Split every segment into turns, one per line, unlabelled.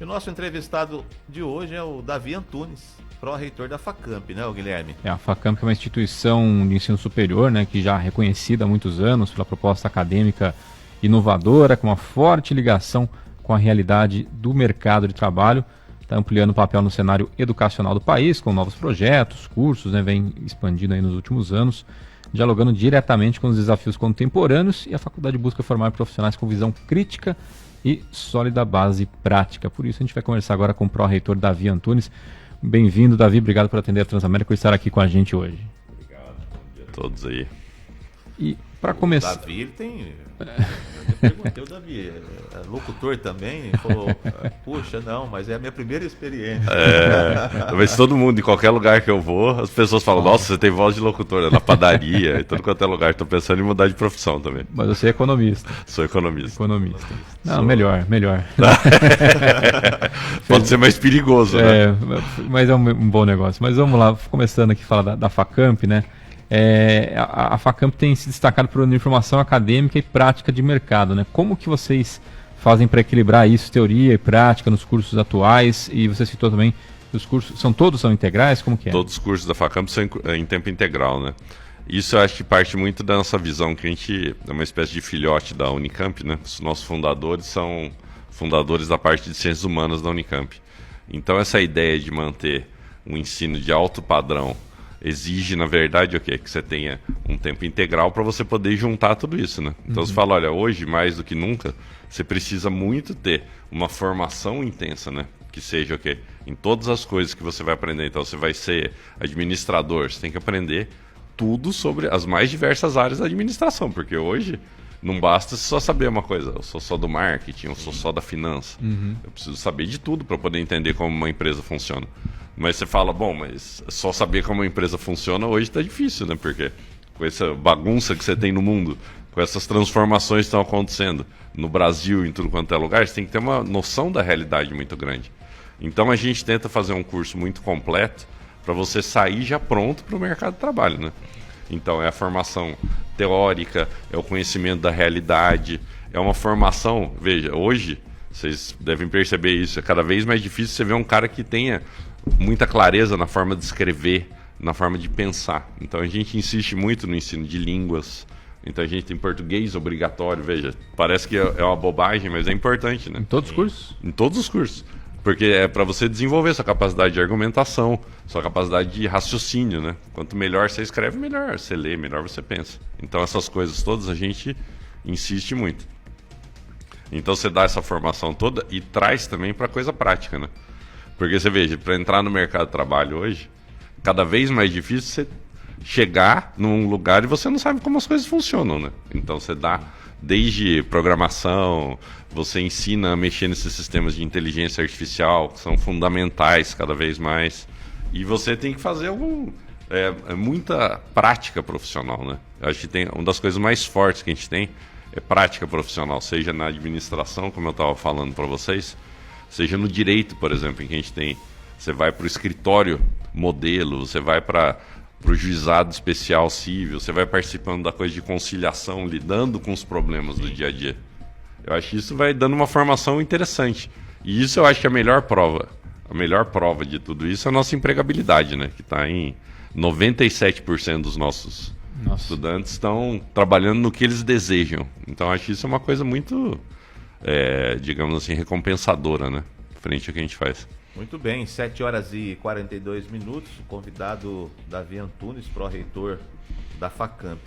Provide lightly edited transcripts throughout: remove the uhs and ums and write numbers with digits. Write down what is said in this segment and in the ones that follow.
E o nosso entrevistado de hoje é o Davi Antunes, pró-reitor da Facamp, né, Guilherme?
A Facamp é uma instituição de ensino superior, né, que já é reconhecida há muitos anos pela proposta acadêmica inovadora, com uma forte ligação com a realidade do mercado de trabalho. Está ampliando o papel no cenário educacional do país, com novos projetos, cursos, né, vem expandindo aí nos últimos anos, dialogando diretamente com os desafios contemporâneos, e a faculdade busca formar profissionais com visão crítica e sólida base prática. Por isso a gente vai conversar agora com o pró-reitor Davi Antunes. Bem-vindo, Davi, obrigado por atender a Transamérica e por estar aqui com a gente hoje.
Obrigado, bom dia a todos aí.
E para começar...
Davi, ele tem... Eu perguntei, o Davi é locutor também? Ele falou, puxa, não, mas é a minha primeira experiência.
Talvez todo mundo, em qualquer lugar que eu vou, as pessoas falam, nossa, você tem voz de locutor, na padaria, em todo quanto é lugar. Estou pensando em mudar de profissão também.
Mas você é economista.
Sou economista.
Não,
Sou...
melhor.
Pode ser mais perigoso, né?
Mas é um bom negócio. Mas vamos lá, começando aqui a falar da Facamp, né? A Facamp tem se destacado por unir informação acadêmica e prática de mercado, né? Como que vocês fazem para equilibrar isso, teoria e prática, nos cursos atuais? E você citou também que os cursos são integrais? Como que é?
Todos os cursos da Facamp são em tempo integral, né? Isso eu acho que parte muito da nossa visão, que a gente é uma espécie de filhote da Unicamp, né? Os nossos fundadores são fundadores da parte de ciências humanas da Unicamp. Então essa ideia de manter um ensino de alto padrão exige, na verdade, o quê? Que você tenha um tempo integral para você poder juntar tudo isso, né? Então você fala, olha, hoje, mais do que nunca, você precisa muito ter uma formação intensa, né? Que seja o quê? Em todas as coisas que você vai aprender. Então você vai ser administrador, você tem que aprender tudo sobre as mais diversas áreas da administração, porque hoje não basta só saber uma coisa, eu sou só do marketing, eu sou só da finança. Eu preciso saber de tudo para poder entender como uma empresa funciona. Mas você fala, bom, mas só saber como uma empresa funciona hoje está difícil, né? Porque com essa bagunça que você tem no mundo, com essas transformações que estão acontecendo no Brasil, em tudo quanto é lugar, você tem que ter uma noção da realidade muito grande. Então a gente tenta fazer um curso muito completo para você sair já pronto para o mercado de trabalho, né? Então é a formação teórica, é o conhecimento da realidade, é uma formação, veja, hoje, vocês devem perceber isso, é cada vez mais difícil você ver um cara que tenha muita clareza na forma de escrever, na forma de pensar. Então a gente insiste muito no ensino de línguas. Então a gente tem português obrigatório, veja, parece que é uma bobagem, mas é importante, né?
Em todos os cursos?
Em todos os cursos. Porque é para você desenvolver sua capacidade de argumentação, sua capacidade de raciocínio, né? Quanto melhor você escreve, melhor você lê, melhor você pensa. Então essas coisas todas a gente insiste muito. Então você dá essa formação toda e traz também para coisa prática, né? Porque você veja, para entrar no mercado de trabalho hoje, cada vez mais difícil você chegar num lugar e você não sabe como as coisas funcionam, né? Então você dá desde programação, você ensina a mexer nesses sistemas de inteligência artificial, que são fundamentais cada vez mais. E você tem que fazer muita prática profissional, né? Eu acho que tem uma das coisas mais fortes que a gente tem é prática profissional, seja na administração, como eu estava falando para vocês, seja no direito, por exemplo, em que a gente tem, você vai para o escritório modelo, você vai para o juizado especial civil, você vai participando da coisa de conciliação, lidando com os problemas do dia a dia. Eu acho que isso vai dando uma formação interessante. E isso eu acho que é a melhor prova de tudo isso é a nossa empregabilidade, né? Que está em 97% dos nossos estudantes estão trabalhando no que eles desejam. Então acho que isso é uma coisa muito... digamos assim, recompensadora, né? Frente ao que a gente faz.
Muito bem, 7 horas e 42 minutos, o convidado Davi Antunes, pró-reitor da Facamp.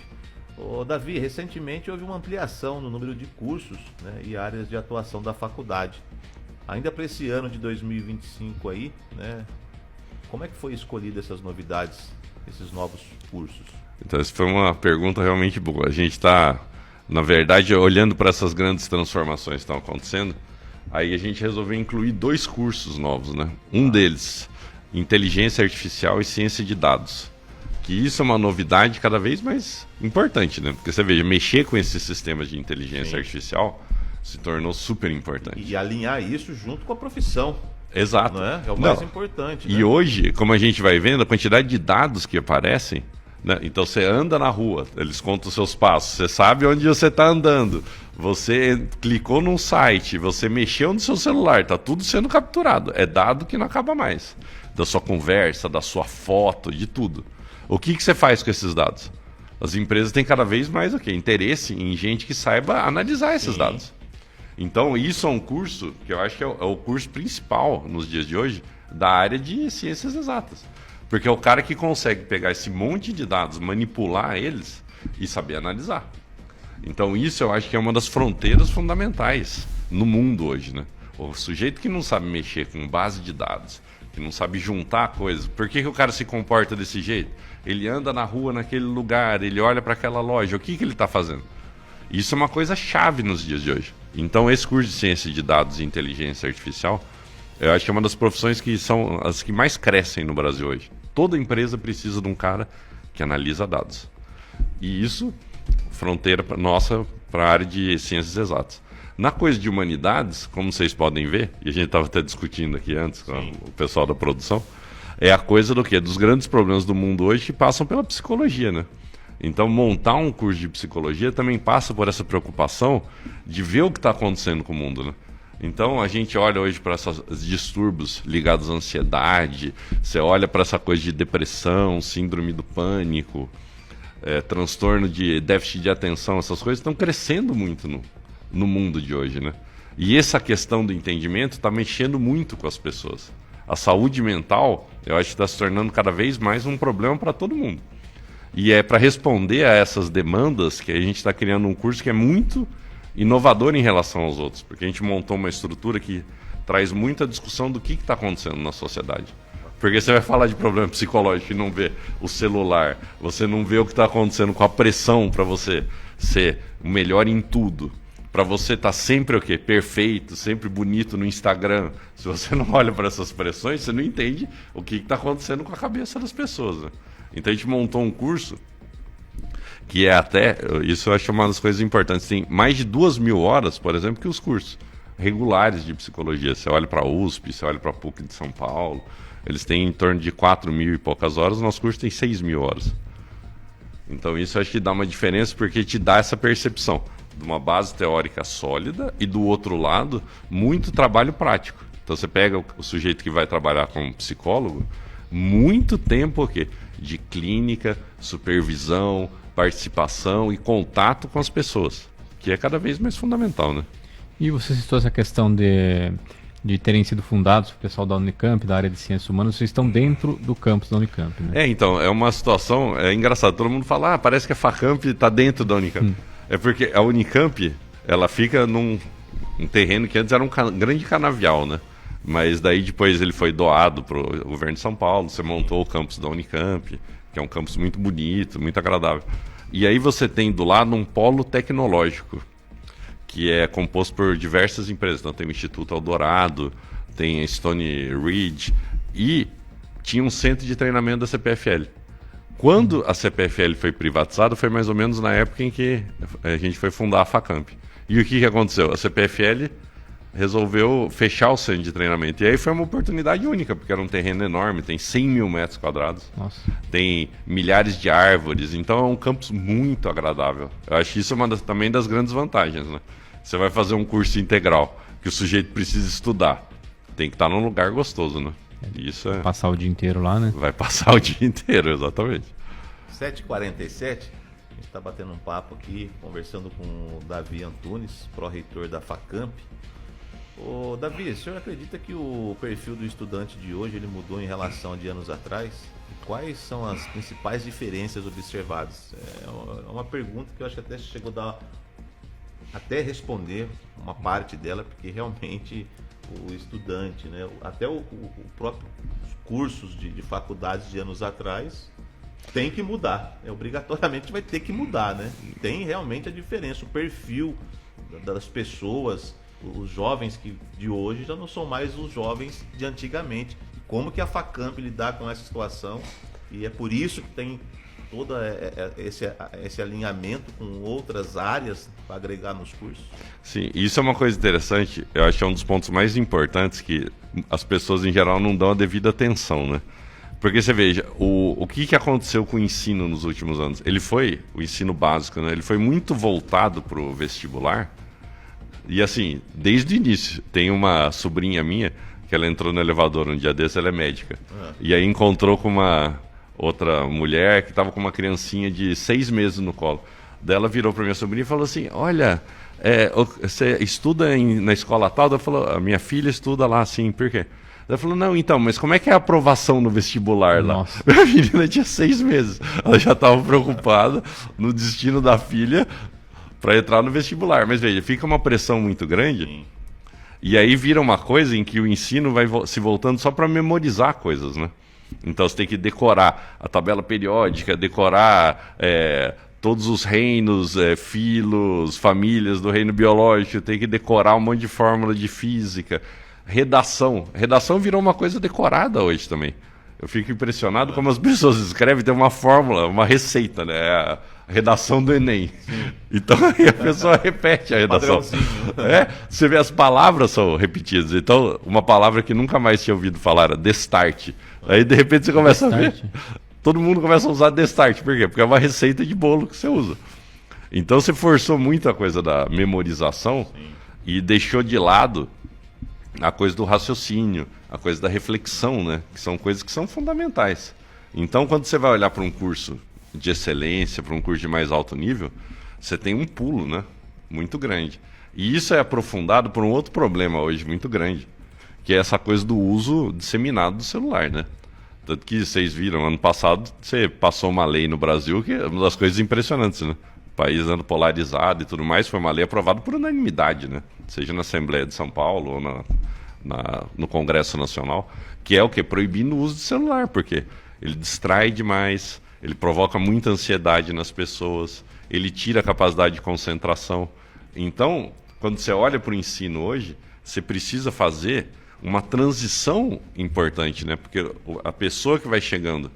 Ô, Davi, recentemente houve uma ampliação no número de cursos, né, e áreas de atuação da faculdade. Ainda para esse ano de 2025 aí, né, como é que foi escolhida essas novidades, esses novos cursos?
Então, essa foi uma pergunta realmente boa. A gente está, na verdade, olhando para essas grandes transformações que estão acontecendo, aí a gente resolveu incluir 2 cursos novos, né? Um deles, Inteligência Artificial e Ciência de Dados. Que isso é uma novidade cada vez mais importante, né? Porque você veja, mexer com esses sistemas de inteligência artificial se tornou super importante.
E alinhar isso junto com a profissão.
Exato.
Não é? É o mais importante.
E
né?
hoje, como a gente vai vendo, a quantidade de dados que aparecem, né? Então você anda na rua, eles contam os seus passos, você sabe onde você está andando, você clicou num site, você mexeu no seu celular, está tudo sendo capturado. É dado que não acaba mais. Da sua conversa, da sua foto, de tudo. O que você faz com esses dados? As empresas têm cada vez mais interesse em gente que saiba analisar esses dados. Então isso é um curso que eu acho que é o curso principal nos dias de hoje da área de ciências exatas. Porque é o cara que consegue pegar esse monte de dados, manipular eles e saber analisar. Então isso eu acho que é uma das fronteiras fundamentais no mundo hoje, né? O sujeito que não sabe mexer com base de dados, que não sabe juntar coisas, por que o cara se comporta desse jeito? Ele anda na rua naquele lugar, ele olha para aquela loja, o que ele está fazendo? Isso é uma coisa chave nos dias de hoje. Então esse curso de ciência de dados e inteligência artificial, eu acho que é uma das profissões que são as que mais crescem no Brasil hoje. Toda empresa precisa de um cara que analisa dados. E isso, fronteira nossa para a área de ciências exatas. Na coisa de humanidades, como vocês podem ver, e a gente estava até discutindo aqui antes com o pessoal da produção, é a coisa do quê? Dos grandes problemas do mundo hoje que passam pela psicologia, né? Então, montar um curso de psicologia também passa por essa preocupação de ver o que está acontecendo com o mundo, né? Então, a gente olha hoje para esses distúrbios ligados à ansiedade, você olha para essa coisa de depressão, síndrome do pânico, transtorno de déficit de atenção, essas coisas estão crescendo muito no mundo de hoje, né? E essa questão do entendimento está mexendo muito com as pessoas. A saúde mental, eu acho que está se tornando cada vez mais um problema para todo mundo. E é para responder a essas demandas que a gente está criando um curso que é muito inovador em relação aos outros, porque a gente montou uma estrutura que traz muita discussão do que está acontecendo na sociedade. Porque você vai falar de problema psicológico e não vê o celular, você não vê o que está acontecendo com a pressão para você ser o melhor em tudo, para você estar sempre o quê? Perfeito, sempre bonito no Instagram. Se você não olha para essas pressões, você não entende o que está acontecendo com a cabeça das pessoas, né? Então a gente montou um curso que é até, isso eu acho uma das coisas importantes, tem mais de 2.000 horas, por exemplo, que os cursos regulares de psicologia. Você olha para a USP, você olha para a PUC de São Paulo, eles têm em torno de 4.000 e poucas horas, o nosso curso tem 6.000 horas. Então isso eu acho que dá uma diferença porque te dá essa percepção de uma base teórica sólida e do outro lado, muito trabalho prático. Então você pega o sujeito que vai trabalhar como psicólogo, muito tempo o quê? De clínica, supervisão, participação e contato com as pessoas, que é cada vez mais fundamental, né?
E você citou essa questão de terem sido fundados, o pessoal da Unicamp, da área de ciências humanas, vocês estão dentro do campus da Unicamp, né?
Então, é uma situação engraçada, todo mundo fala, parece que a Facamp está dentro da Unicamp. É porque a Unicamp, ela fica num terreno que antes era um grande canavial, né? Mas daí depois ele foi doado para o governo de São Paulo, você montou o campus da Unicamp, que é um campus muito bonito, muito agradável. E aí você tem do lado um polo tecnológico, que é composto por diversas empresas. Então tem o Instituto Eldorado, tem a Stone Ridge e tinha um centro de treinamento da CPFL. Quando a CPFL foi privatizada, foi mais ou menos na época em que a gente foi fundar a Facamp. E o que aconteceu? A CPFL resolveu fechar o centro de treinamento. E aí foi uma oportunidade única, porque era um terreno enorme, tem 100.000 metros quadrados,
Nossa.
Tem milhares de árvores, então é um campus muito agradável. Eu acho que isso é também das grandes vantagens, né? Você vai fazer um curso integral, que o sujeito precisa estudar, tem que estar num lugar gostoso, né? Isso é...
Passar o dia inteiro lá, né?
Vai passar o dia inteiro, exatamente.
7h47, a gente está batendo um papo aqui, conversando com o Davi Antunes, pró-reitor da Facamp. Ô, Davi, o senhor acredita que o perfil do estudante de hoje ele mudou em relação a de anos atrás? E quais são as principais diferenças observadas? É uma pergunta que eu acho que até chegou a dar, até responder uma parte dela, porque realmente o estudante, né, até o próprio cursos de faculdades de anos atrás tem que mudar, obrigatoriamente vai ter que mudar, né? Tem realmente a diferença, o perfil das pessoas, os jovens de hoje já não são mais os jovens de antigamente. Como que a Facamp lidar com essa situação? E é por isso que tem todo esse alinhamento com outras áreas para agregar nos cursos.
Sim, isso é uma coisa interessante. Eu acho que é um dos pontos mais importantes que as pessoas em geral não dão a devida atenção, né? Porque você veja, o que aconteceu com o ensino nos últimos anos? O ensino básico, né? Ele foi muito voltado para o vestibular. E assim, desde o início, tem uma sobrinha minha, que ela entrou no elevador um dia desse, ela é médica. E aí encontrou com uma outra mulher que estava com uma criancinha de 6 meses no colo. Daí ela virou para minha sobrinha e falou assim, olha, você estuda na escola tal? Ela falou, a minha filha estuda lá, assim, por quê? Ela falou, não, então, mas como é que é a aprovação no vestibular lá?
Nossa.
A menina tinha 6 meses. Ela já estava preocupada no destino da filha para entrar no vestibular. Mas veja, fica uma pressão muito grande.
Sim.
E aí vira uma coisa em que o ensino vai se voltando só para memorizar coisas, né? Então você tem que decorar a tabela periódica, decorar todos os reinos, filos, famílias do reino biológico, tem que decorar um monte de fórmula de física. Redação. Redação virou uma coisa decorada hoje também. Eu fico impressionado como as pessoas escrevem, tem uma fórmula, uma receita, né? A redação do Enem. Sim. Então aí a pessoa repete a redação. Você vê, as palavras são repetidas. Então, uma palavra que nunca mais tinha ouvido falar era destarte. Aí de repente você começa a ver. Todo mundo começa a usar destarte. Por quê? Porque é uma receita de bolo que você usa. Então você forçou muito a coisa da memorização. Sim. E deixou de lado a coisa do raciocínio, a coisa da reflexão, né? Que são coisas que são fundamentais. Então, quando você vai olhar para um curso de excelência, para um curso de mais alto nível, você tem um pulo, né? Muito grande. E isso é aprofundado por um outro problema hoje muito grande, que é essa coisa do uso disseminado do celular, né? Tanto que vocês viram, ano passado, você passou uma lei no Brasil que é uma das coisas impressionantes, né? O país andando polarizado e tudo mais, foi uma lei aprovada por unanimidade, né? Seja na Assembleia de São Paulo ou no Congresso Nacional, que é o quê? Proibindo o uso de celular, porque ele distrai demais, ele provoca muita ansiedade nas pessoas, ele tira a capacidade de concentração. Então, quando você olha para o ensino hoje, você precisa fazer uma transição importante, né? Porque a pessoa que vai chegando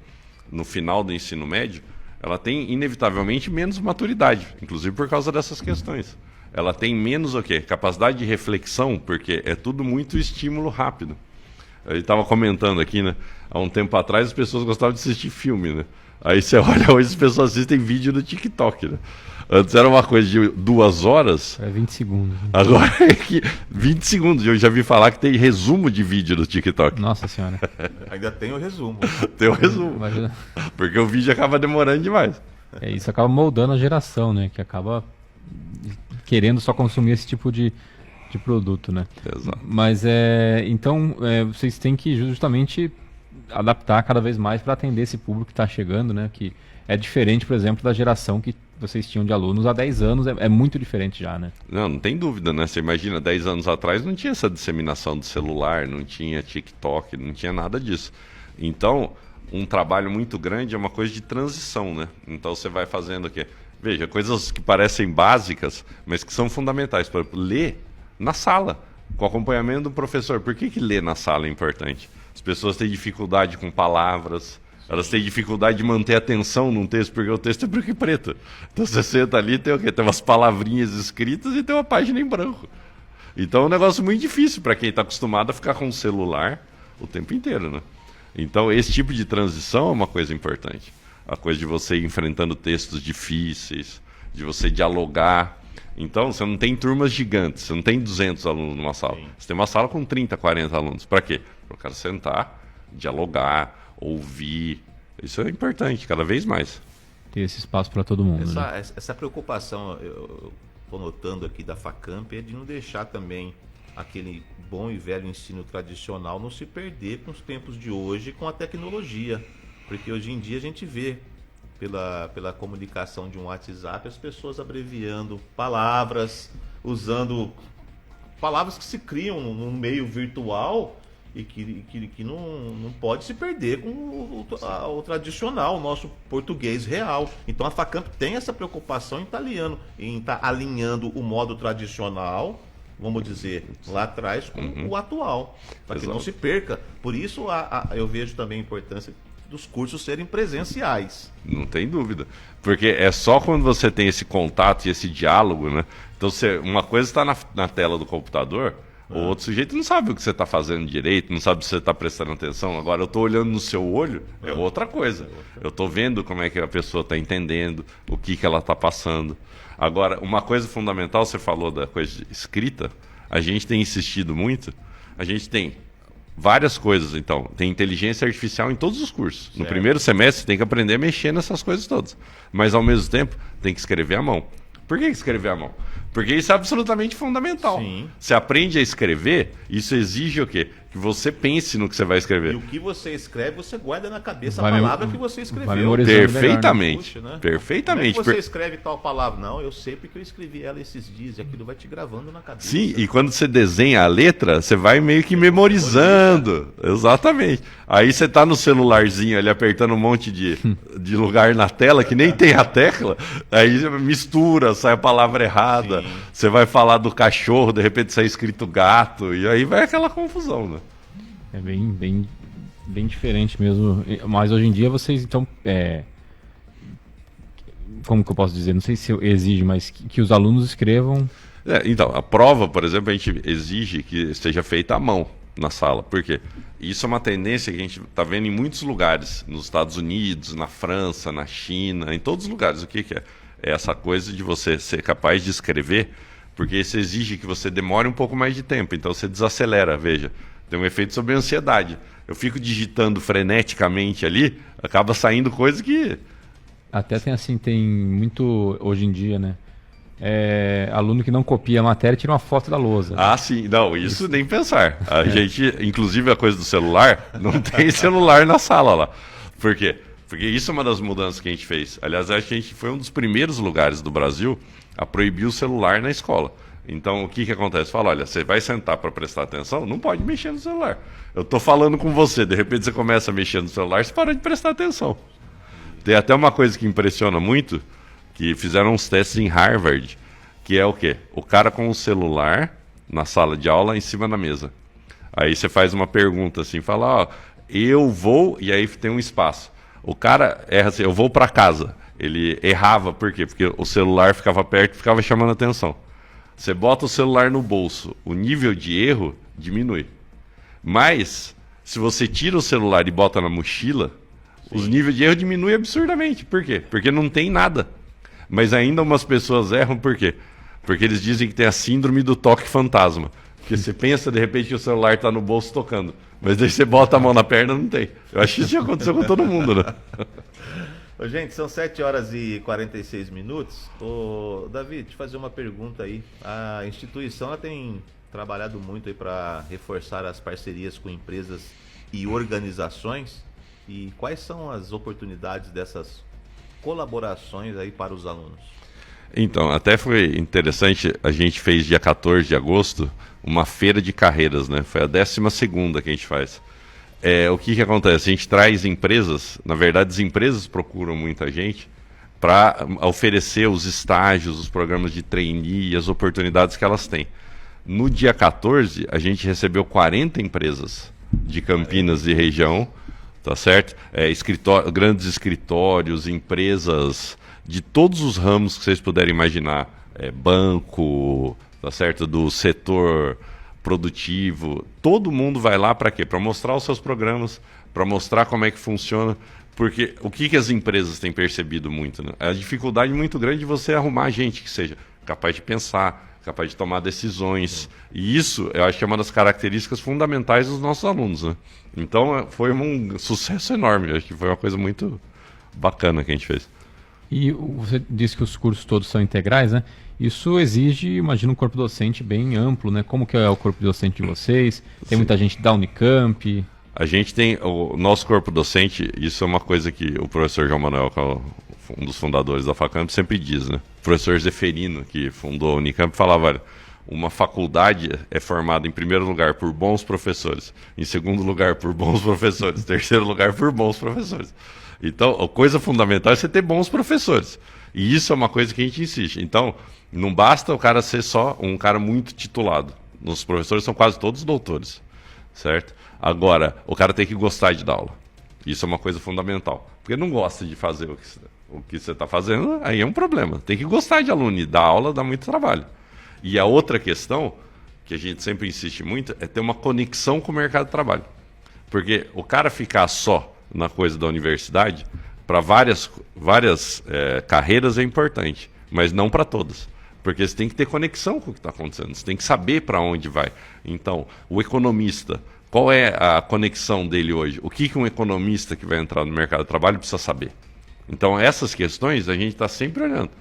no final do ensino médio, ela tem inevitavelmente menos maturidade, inclusive por causa dessas questões. Ela tem menos o quê? Capacidade de reflexão, porque é tudo muito estímulo rápido. Eu estava comentando aqui, né? Há um tempo atrás as pessoas gostavam de assistir filme, né? Aí você olha, hoje as pessoas assistem vídeo no TikTok, né? Antes era uma coisa de 2 horas.
20 segundos. Né?
Agora é que 20 segundos. Eu já vi falar que tem resumo de vídeo no TikTok.
Nossa senhora.
Ainda tem o resumo.
Tem o resumo. Porque o vídeo acaba demorando demais.
Isso acaba moldando a geração, né? Que acaba querendo só consumir esse tipo de produto, né?
Exato.
Mas então vocês têm que justamente adaptar cada vez mais para atender esse público que está chegando, né? Que é diferente, por exemplo, da geração que vocês tinham de alunos há 10 anos, é muito diferente já, né?
Não tem dúvida, né? Você imagina, 10 anos atrás não tinha essa disseminação do celular, não tinha TikTok, não tinha nada disso. Então, um trabalho muito grande é uma coisa de transição, né? Então você vai fazendo o quê? Veja, coisas que parecem básicas, mas que são fundamentais. Por exemplo, ler na sala, com acompanhamento do professor. Por que ler na sala é importante? As pessoas têm dificuldade com palavras, elas têm dificuldade de manter a atenção num texto, porque o texto é branco e preto. Então você senta ali, tem o quê? Tem umas palavrinhas escritas e tem uma página em branco. Então é um negócio muito difícil para quem está acostumado a ficar com o celular o tempo inteiro, né? Então esse tipo de transição é uma coisa importante. A coisa de você ir enfrentando textos difíceis, de você dialogar. Então você não tem turmas gigantes, você não tem 200 alunos numa sala. Sim. Você tem uma sala com 30, 40 alunos. Para quê? Para o cara sentar, dialogar, ouvir. Isso é importante, cada vez mais.
Ter esse espaço para todo mundo.
Essa preocupação, eu estou notando aqui da Facamp, é de não deixar também aquele bom e velho ensino tradicional não se perder com os tempos de hoje, com a tecnologia. Porque hoje em dia a gente vê, pela comunicação de um WhatsApp, as pessoas abreviando palavras, usando palavras que se criam num meio virtual e que não pode se perder com o tradicional, o nosso português real. Então a Facamp tem essa preocupação em estar alinhando o modo tradicional, vamos dizer, lá atrás, com o atual, para que não se perca. Por isso eu vejo também a importância dos cursos serem presenciais.
Não tem dúvida. Porque é só quando você tem esse contato e esse diálogo, né? Então, uma coisa está na tela do computador, O outro sujeito não sabe o que você está fazendo direito, não sabe se você está prestando atenção. Agora, eu estou olhando no seu olho, é outra coisa. Eu estou vendo como é que a pessoa está entendendo, o que ela está passando. Agora, uma coisa fundamental, você falou da coisa de escrita, a gente tem insistido muito, a gente tem várias coisas, então. Tem inteligência artificial em todos os cursos. Certo. No primeiro semestre, tem que aprender a mexer nessas coisas todas. Mas, ao mesmo tempo, tem que escrever à mão. Por que escrever à mão? Porque isso é absolutamente fundamental. Sim. Você aprende a escrever, isso exige o quê? Que você pense no que você vai escrever.
E o que você escreve, você guarda na cabeça a palavra que você escreveu.
Perfeitamente. Melhor, né? Perfeitamente.
Como é que você escreve tal palavra? Não, eu sei porque eu escrevi ela esses dias e aquilo vai te gravando na cabeça.
Sim, e quando você desenha a letra, você vai meio que memorizando. Exatamente. Aí você tá no celularzinho ali apertando um monte de lugar na tela que nem tem a tecla, aí mistura, sai a palavra errada. Sim. Você vai falar do cachorro, de repente sai escrito gato, e aí vai aquela confusão, né?
É bem diferente mesmo. Mas hoje em dia vocês, então, como que eu posso dizer? Não sei se exige, mas que os alunos escrevam...
Então, a prova, por exemplo, a gente exige que seja feita à mão na sala. Por quê? Isso é uma tendência que a gente está vendo em muitos lugares, nos Estados Unidos, na França, na China, em todos os lugares. O que é? É essa coisa de você ser capaz de escrever, porque isso exige que você demore um pouco mais de tempo, então você desacelera, veja. Tem um efeito sobre a ansiedade. Eu fico digitando freneticamente ali, acaba saindo coisa que...
Até tem muito, hoje em dia, né? Aluno que não copia a matéria tira uma foto da lousa.
Ah, sim. Não, isso nem pensar. A gente, inclusive a coisa do celular, não tem celular na sala lá. Por quê? Porque isso é uma das mudanças que a gente fez. Aliás, a gente foi um dos primeiros lugares do Brasil a proibir o celular na escola. Então, o que acontece? Fala, olha, você vai sentar para prestar atenção, não pode mexer no celular. Eu estou falando com você, de repente você começa a mexer no celular, você para de prestar atenção. Tem até uma coisa que impressiona muito, que fizeram uns testes em Harvard, que é o quê? O cara com o celular na sala de aula em cima da mesa. Aí você faz uma pergunta assim, fala, ó, eu vou, e aí tem um espaço. O cara erra assim, eu vou para casa. Ele errava, por quê? Porque o celular ficava perto e ficava chamando a atenção. Você bota o celular no bolso, o nível de erro diminui. Mas, se você tira o celular e bota na mochila, os níveis de erro diminuem absurdamente. Por quê? Porque não tem nada. Mas ainda umas pessoas erram, por quê? Porque eles dizem que tem a síndrome do toque fantasma. Porque você pensa, de repente, que o celular está no bolso tocando. Mas daí você bota a mão na perna, não tem. Eu acho que isso já aconteceu com todo mundo, né?
Ô, gente, são 7 horas e 46 minutos. Ô, Davi, te fazer uma pergunta aí. A instituição ela tem trabalhado muito aí para reforçar as parcerias com empresas e organizações. E quais são as oportunidades dessas colaborações aí para os alunos?
Então, até foi interessante, a gente fez dia 14 de agosto uma feira de carreiras, né? Foi a 12ª que a gente faz. O que acontece? A gente traz empresas, na verdade as empresas procuram muita gente para oferecer os estágios, os programas de trainee, as oportunidades que elas têm. No dia 14, a gente recebeu 40 empresas de Campinas e região, tá certo? Grandes escritórios, empresas de todos os ramos que vocês puderem imaginar, banco, tá certo? Do setor produtivo, todo mundo vai lá para quê? Para mostrar os seus programas, para mostrar como é que funciona, porque o que as empresas têm percebido muito, né? A dificuldade muito grande de você arrumar gente que seja capaz de pensar, capaz de tomar decisões, e isso eu acho que é uma das características fundamentais dos nossos alunos, né? Então foi um sucesso enorme, acho que foi uma coisa muito bacana que a gente fez.
E você disse que os cursos todos são integrais, né? Isso exige, imagino, um corpo docente bem amplo, né? Como que é o corpo docente de vocês? Tem muita gente da Unicamp?
A gente tem o nosso corpo docente, isso é uma coisa que o professor João Manuel, que é um dos fundadores da Facamp, sempre diz, né? O professor Zeferino, que fundou a Unicamp, falava, olha, uma faculdade é formada em primeiro lugar por bons professores, em segundo lugar por bons professores, em terceiro lugar por bons professores. Então, a coisa fundamental é você ter bons professores. E isso é uma coisa que a gente insiste. Então, não basta o cara ser só um cara muito titulado. Nossos professores são quase todos doutores, certo? Agora, o cara tem que gostar de dar aula. Isso é uma coisa fundamental. Porque não gosta de fazer o que você está fazendo, aí é um problema. Tem que gostar de aluno. E dar aula dá muito trabalho. E a outra questão que a gente sempre insiste muito, é ter uma conexão com o mercado de trabalho. Porque o cara ficar só na coisa da universidade, para várias carreiras é importante, mas não para todas. Porque você tem que ter conexão com o que está acontecendo, você tem que saber para onde vai. Então, o economista, qual é a conexão dele hoje? O que um economista que vai entrar no mercado de trabalho precisa saber? Então, essas questões a gente está sempre olhando.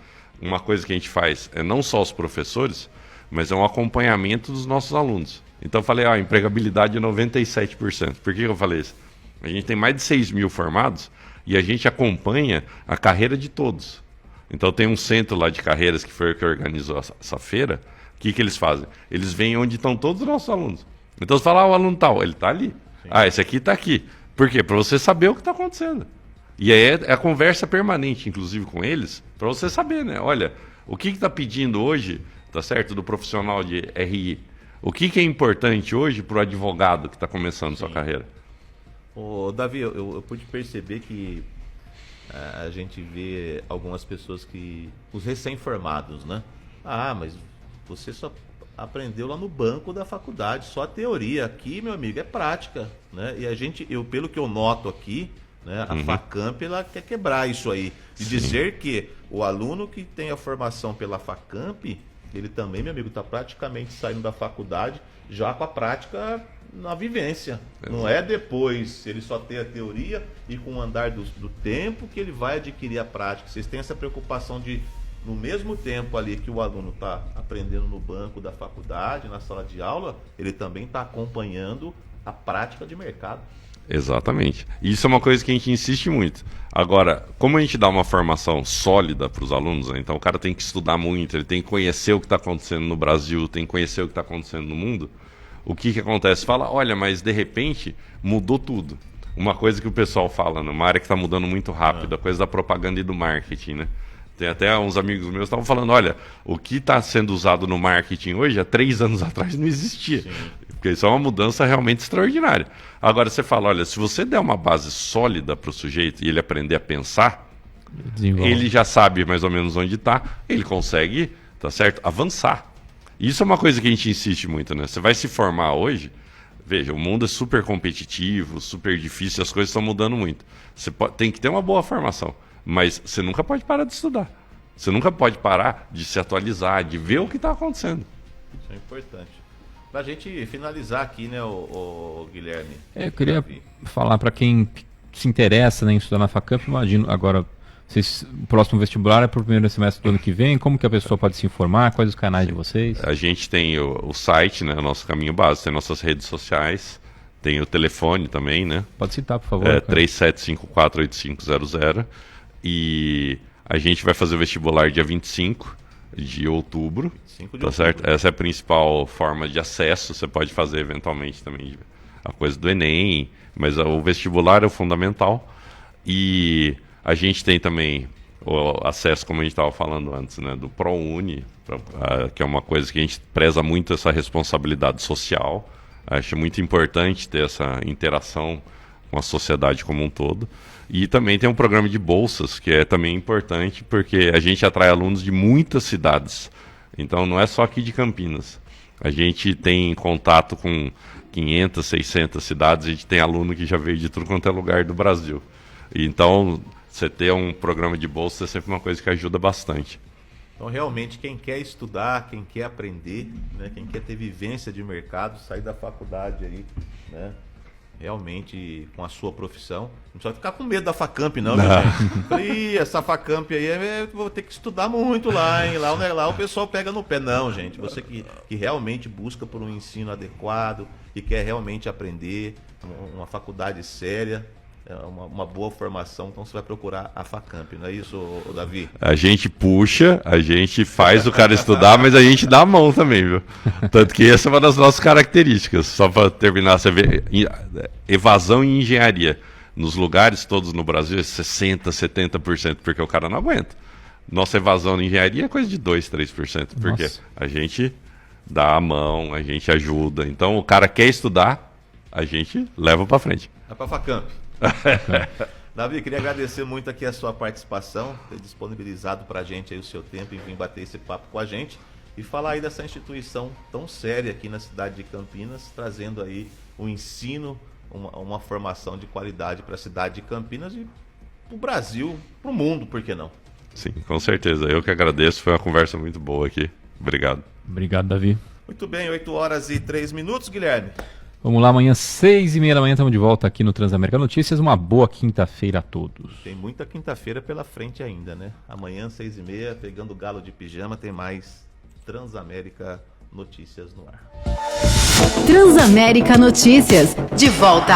Uma coisa que a gente faz é não só os professores, mas é um acompanhamento dos nossos alunos. Então, eu falei, a empregabilidade é 97%. Por que eu falei isso? A gente tem mais de 6 mil formados e a gente acompanha a carreira de todos. Então, tem um centro lá de carreiras que foi o que organizou essa feira. O que eles fazem? Eles vêm onde estão todos os nossos alunos. Então, você fala, o aluno tal, ele está ali. Sim. Esse aqui está aqui. Por quê? Para você saber o que está acontecendo. E aí é a conversa permanente, inclusive, com eles, para você saber, né? Olha, o que está pedindo hoje, tá certo, do profissional de RI? O que é importante hoje para o advogado que está começando sua carreira?
Ô, Davi, eu pude perceber que a gente vê algumas pessoas os recém-formados, né? Mas você só aprendeu lá no banco da faculdade, só a teoria. Aqui, meu amigo, é prática, né? E pelo que eu noto aqui, né, a Facamp, ela quer quebrar isso aí. De dizer que o aluno que tem a formação pela Facamp, ele também, meu amigo, está praticamente saindo da faculdade já com a prática na vivência. Não é depois, ele só tem a teoria e com o andar do tempo que ele vai adquirir a prática. Vocês têm essa preocupação de, no mesmo tempo ali que o aluno está aprendendo no banco da faculdade, na sala de aula, ele também está acompanhando a prática de mercado.
Exatamente. Isso é uma coisa que a gente insiste muito. Agora, como a gente dá uma formação sólida para os alunos, né? Então o cara tem que estudar muito, ele tem que conhecer o que está acontecendo no Brasil, tem que conhecer o que está acontecendo no mundo. O que acontece? Fala, olha, mas de repente mudou tudo. Uma coisa que o pessoal fala, numa área que está mudando muito rápido, a coisa da propaganda e do marketing, né? Tem até uns amigos meus que estavam falando, olha, o que está sendo usado no marketing hoje, há 3 anos atrás não existia. Sim. Porque isso é uma mudança realmente extraordinária. Agora você fala, olha, se você der uma base sólida para o sujeito e ele aprender a pensar, ele já sabe mais ou menos onde está, ele consegue, tá certo, avançar. Isso é uma coisa que a gente insiste muito, né? Você vai se formar hoje, veja, o mundo é super competitivo, super difícil, as coisas estão mudando muito. Você tem que ter uma boa formação, mas você nunca pode parar de estudar. Você nunca pode parar de se atualizar, de ver o que está acontecendo.
Isso é importante. Para a gente finalizar aqui, né, o Guilherme?
Eu queria falar para quem se interessa, né, em estudar na Facamp, imagino agora, o próximo vestibular é para o primeiro semestre do ano que vem, como que a pessoa pode se informar, quais os canais de vocês?
A gente tem o site, né, o nosso caminho básico, tem nossas redes sociais, tem o telefone também, né?
Pode citar, por favor.
37548500 e a gente vai fazer o vestibular dia 25 de outubro. Tá certo? Essa é a principal forma de acesso. Você pode fazer eventualmente também a coisa do Enem, mas o vestibular é o fundamental. E a gente tem também o acesso, como a gente estava falando antes, né, do ProUni, que é uma coisa que a gente preza muito, essa responsabilidade social. Acho muito importante ter essa interação com a sociedade como um todo. E também tem um programa de bolsas, que é também importante, porque a gente atrai alunos de muitas cidades. Então não é só aqui de Campinas. A gente tem contato com 500, 600 cidades, a gente tem aluno que já veio de tudo quanto é lugar do Brasil. Então, você ter um programa de bolsa é sempre uma coisa que ajuda bastante.
Então, realmente, quem quer estudar, quem quer aprender, né, quem quer ter vivência de mercado, sair da faculdade aí, né, realmente com a sua profissão, não precisa ficar com medo da Facamp, não. Ih, essa Facamp aí, vou ter que estudar muito lá, hein? Lá o pessoal pega no pé. Não, gente, você que realmente busca por um ensino adequado, que quer realmente aprender, uma faculdade séria, uma boa formação, então você vai procurar a Facamp, não é isso, Davi?
A gente puxa, a gente faz o cara estudar, mas a gente dá a mão também, viu? Tanto que essa é uma das nossas características. Só para terminar, você vê, evasão em engenharia. Nos lugares todos no Brasil é 60%, 70%, porque o cara não aguenta. Nossa evasão em engenharia é coisa de 2%, 3%, porque a gente dá a mão, a gente ajuda. Então o cara quer estudar, a gente leva para frente.
É para a Facamp. Davi, queria agradecer muito aqui a sua participação, ter disponibilizado para a gente aí o seu tempo e vir bater esse papo com a gente. e falar aí dessa instituição tão séria aqui na cidade de Campinas, trazendo aí o ensino, uma formação de qualidade para a cidade de Campinas e para o Brasil, para o mundo, por que não?
Sim, com certeza. Eu que agradeço, foi uma conversa muito boa aqui. Obrigado.
Obrigado, Davi.
Muito bem, 8h03, Guilherme.
Vamos lá, amanhã 6h30 da manhã estamos de volta aqui no Transamérica Notícias. Uma boa quinta-feira a todos.
Tem muita quinta-feira pela frente ainda, né? Amanhã 6h30, pegando o galo de pijama, tem mais Transamérica Notícias no ar.
Transamérica Notícias, de volta